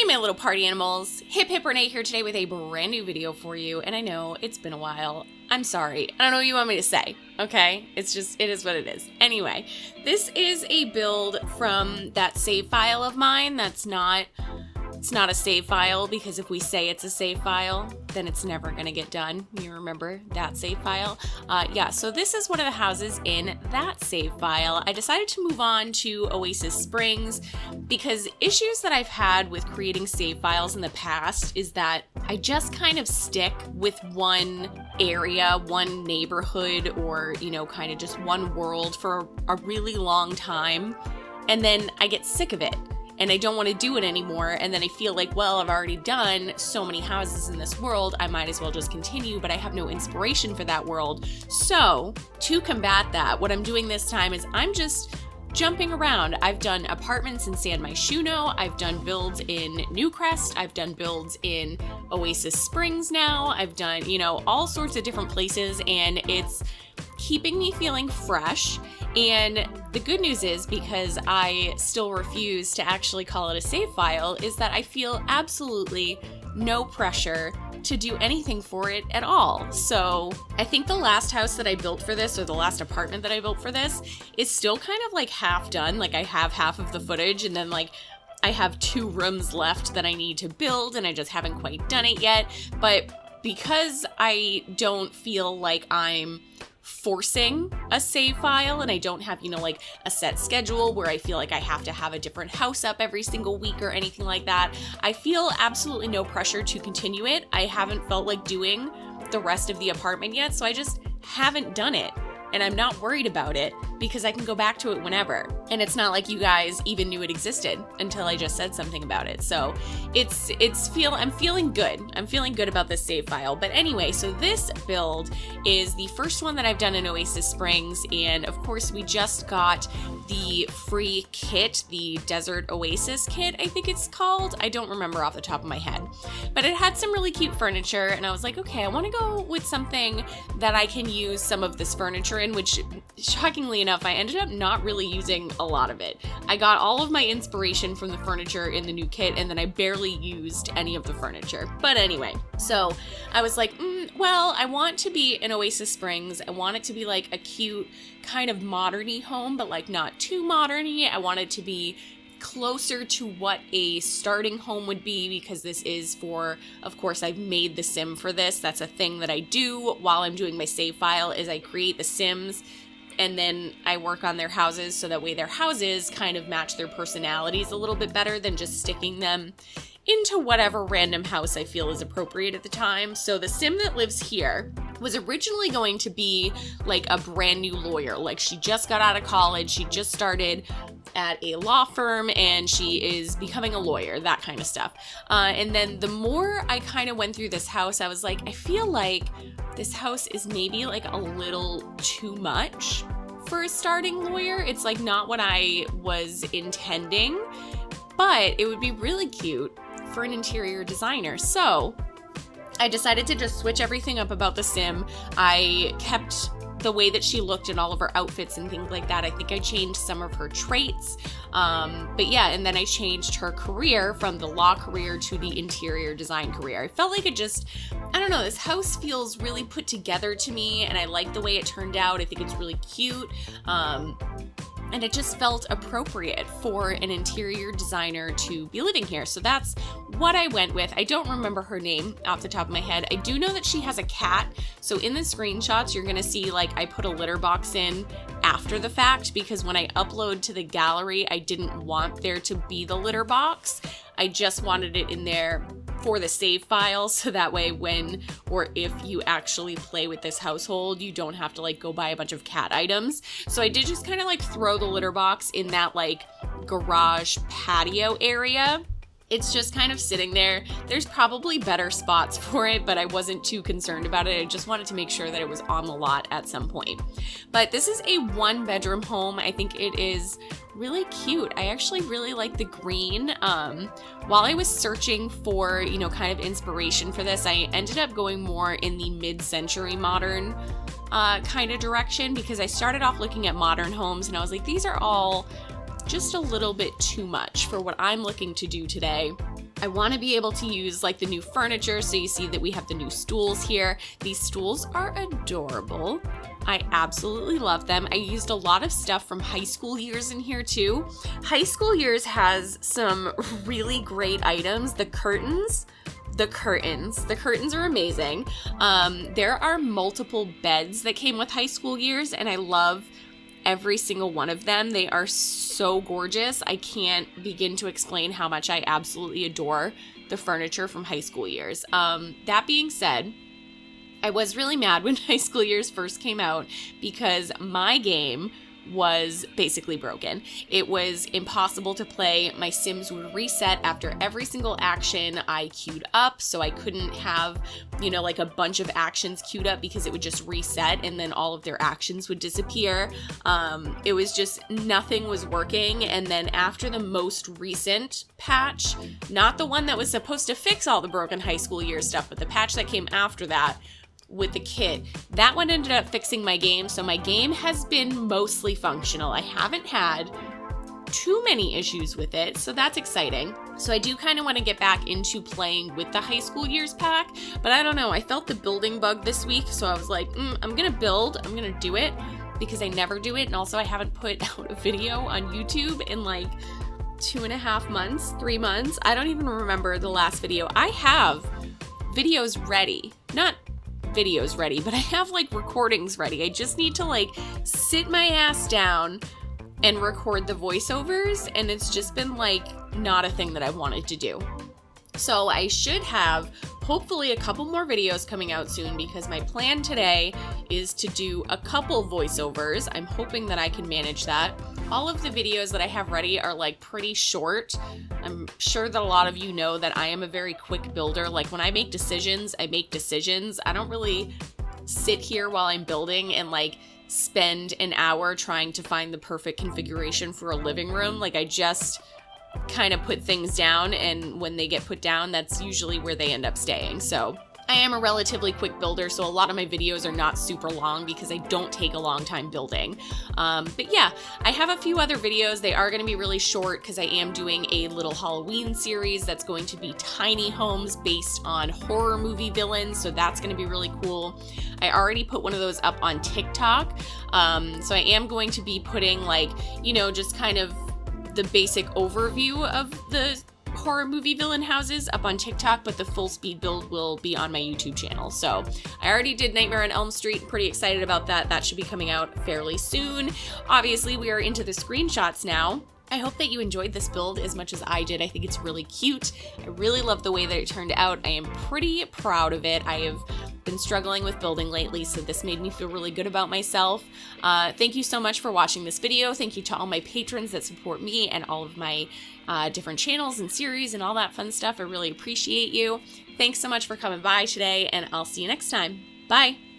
Hey my little party animals, hiphiprenee here today with a brand new video for you, and I know it's been a while. I'm sorry, I don't know what you want me to say, okay? It is what it is. Anyway, this is a build from that save file of mine it's not a save file, because if we say it's a save file, then it's never gonna get done. You remember that save file? Yeah, so this is one of the houses in that save file. I decided to move on to Oasis Springs because issues that I've had with creating save files in the past is that I just kind of stick with one area, one neighborhood, or, kind of just one world for a really long time, and then I get sick of it. And I don't want to do it anymore, and then I feel like, well, I've already done so many houses in this world, I might as well just continue, but I have no inspiration for that world. So, to combat that, what I'm doing this time is I'm just jumping around. I've done apartments in San Myshuno, I've done builds in Newcrest, I've done builds in Oasis Springs now, I've done, all sorts of different places, and it's keeping me feeling fresh. And the good news is, because I still refuse to actually call it a save file, is that I feel absolutely no pressure to do anything for it at all. So I think the last house that I built for this, or the last apartment that I built for this, is still kind of like half done. Like, I have half of the footage, and then I have 2 rooms left that I need to build, and I just haven't quite done it yet. But because I don't feel like I'm forcing a save file, and I don't have, a set schedule where I feel like I have to have a different house up every single week or anything like that, I feel absolutely no pressure to continue it. I haven't felt like doing the rest of the apartment yet, so I just haven't done it. And I'm not worried about it because I can go back to it whenever. And it's not like you guys even knew it existed until I just said something about it. So I'm feeling good. I'm feeling good about this save file. But anyway, so this build is the first one that I've done in Oasis Springs. And of course, we just got the free kit, the Desert Oasis kit, I think it's called. I don't remember off the top of my head. But it had some really cute furniture, and I was like, okay, I want to go with something that I can use some of this furniture in, which, shockingly enough, I ended up not really using a lot of it. I got all of my inspiration from the furniture in the new kit, and then I barely used any of the furniture. But anyway, so I was like, well, I want to be in Oasis Springs. I want it to be like a cute kind of modern-y home, but not too modern-y. I want it to be closer to what a starting home would be, because this is for, of course, I've made the sim for this. That's a thing that I do while I'm doing my save file, is I create the sims and then I work on their houses, so that way their houses kind of match their personalities a little bit better than just sticking them into whatever random house I feel is appropriate at the time. So the sim that lives here was originally going to be like a brand new lawyer. Like, she just got out of college, she just started at a law firm, and she is becoming a lawyer, that kind of stuff. And then the more I kind of went through this house, I was like, I feel like this house is maybe a little too much for a starting lawyer. It's not what I was intending, but it would be really cute for an interior designer. So I decided to just switch everything up about the sim. I kept the way that she looked in all of her outfits and things like that. I think I changed some of her traits. But yeah, and then I changed her career from the law career to the interior design career. I felt like I don't know, this house feels really put together to me, and I like the way it turned out. I think it's really cute. And it just felt appropriate for an interior designer to be living here. So that's what I went with. I don't remember her name off the top of my head. I do know that she has a cat. So in the screenshots, you're gonna see I put a litter box in after the fact, because when I upload to the gallery, I didn't want there to be the litter box. I just wanted it in there for the save file, so that way when or if you actually play with this household, you don't have to go buy a bunch of cat items. So I did just kind of throw the litter box in that garage patio area. It's just kind of sitting there. There's probably better spots for it, but I wasn't too concerned about it. I just wanted to make sure that it was on the lot at some point. But this is a 1-bedroom home. I think it is really cute. I actually really like the green. While I was searching for, kind of inspiration for this, I ended up going more in the mid-century modern kind of direction, because I started off looking at modern homes and I was like, these are all just a little bit too much for what I'm looking to do today. I want to be able to use like the new furniture, so you see that we have the new stools here. These stools are adorable. I absolutely love them. I used a lot of stuff from High School Years in here too. High School Years has some really great items. The curtains are amazing. There are multiple beds that came with High School Years, and I love every single one of them. They are so gorgeous. I can't begin to explain how much I absolutely adore the furniture from High School Years. That being said, I was really mad when High School Years first came out because my game was basically broken. It was impossible to play. My Sims would reset after every single action I queued up, so I couldn't have, like a bunch of actions queued up because it would just reset and then all of their actions would disappear. It was just, nothing was working. And then after the most recent patch, not the one that was supposed to fix all the broken High School Year stuff, but the patch that came after that, with the kit, that one ended up fixing my game, so my game has been mostly functional. I haven't had too many issues with it, so that's exciting. So I do kind of want to get back into playing with the High School Years pack, but I don't know, I felt the building bug this week, so I was like, I'm gonna build, I'm gonna do it, because I never do it, and also I haven't put out a video on YouTube in like 2.5 months, 3 months. I don't even remember the last video. I have videos ready, not videos ready, but I have like recordings ready. I just need to like sit my ass down and record the voiceovers, and it's just been like not a thing that I've wanted to do. So I should have hopefully a couple more videos coming out soon, because my plan today is to do a couple voiceovers. I'm hoping that I can manage that. All of the videos that I have ready are like pretty short. I'm sure that a lot of you know that I am a very quick builder. Like when I make decisions, I make decisions. I don't really sit here while I'm building and like spend an hour trying to find the perfect configuration for a living room. Like I just kind of put things down, and when they get put down, that's usually where they end up staying. So I am a relatively quick builder, so a lot of my videos are not super long because I don't take a long time building. But yeah, I have a few other videos. They are going to be really short because I am doing a little Halloween series that's going to be tiny homes based on horror movie villains, so that's going to be really cool. I already put one of those up on TikTok, so I am going to be putting like, just kind of the basic overview of the horror movie villain houses up on TikTok, but the full speed build will be on my YouTube channel. So I already did Nightmare on Elm Street. Pretty excited about that. That should be coming out fairly soon. Obviously, we are into the screenshots now. I hope that you enjoyed this build as much as I did. I think it's really cute. I really love the way that it turned out. I am pretty proud of it. I have been struggling with building lately, so this made me feel really good about myself. Thank you so much for watching this video. Thank you to all my patrons that support me and all of my different channels and series and all that fun stuff. I really appreciate you. Thanks so much for coming by today, and I'll see you next time. Bye!